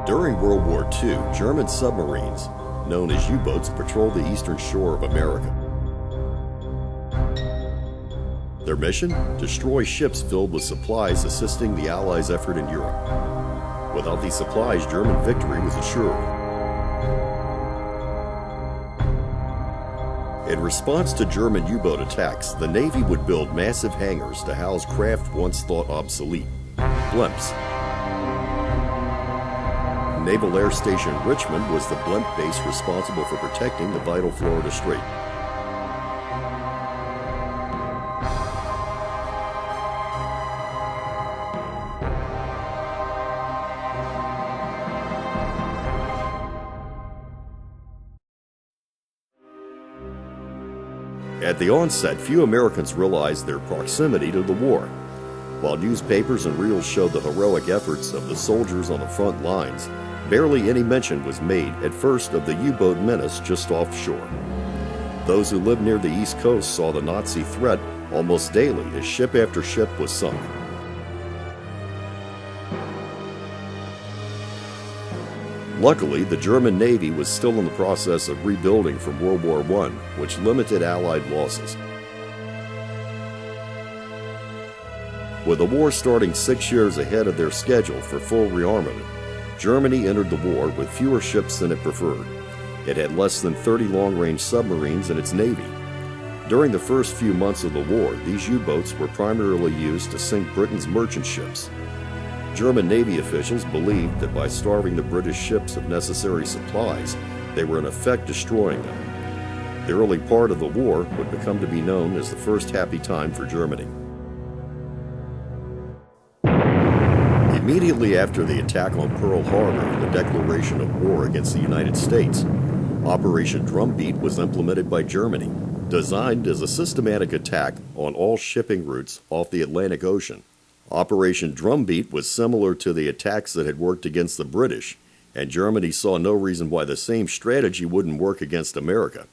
During World War II, German submarines, known as U-boats, patrolled the eastern shore of America. Their mission? Destroy ships filled with supplies assisting the Allies' effort in Europe. Without these supplies, German victory was assured. In response to German U-boat attacks, the Navy would build massive hangars to house craft once thought obsolete, blimps. Naval Air Station Richmond was the blimp base responsible for protecting the vital Florida Strait. At the onset, few Americans realized their proximity to the war. While newspapers and reels showed the heroic efforts of the soldiers on the front lines, barely any mention was made at first of the U-boat menace just offshore. Those who lived near the East Coast saw the Nazi threat almost daily as ship after ship was sunk. Luckily, the German Navy was still in the process of rebuilding from World War I, which limited Allied losses. With the war starting 6 years ahead of their schedule for full rearmament, Germany entered the war with fewer ships than it preferred. It had less than 30 long-range submarines in its navy. During the first few months of the war, these U-boats were primarily used to sink Britain's merchant ships. German Navy officials believed that by starving the British ships of necessary supplies, they were in effect destroying them. The early part of the war would become to be known as the first happy time for Germany. Immediately after the attack on Pearl Harbor and the declaration of war against the United States, Operation Drumbeat was implemented by Germany, designed as a systematic attack on all shipping routes off the Atlantic Ocean. Operation Drumbeat was similar to the attacks that had worked against the British, and Germany saw no reason why the same strategy wouldn't work against America.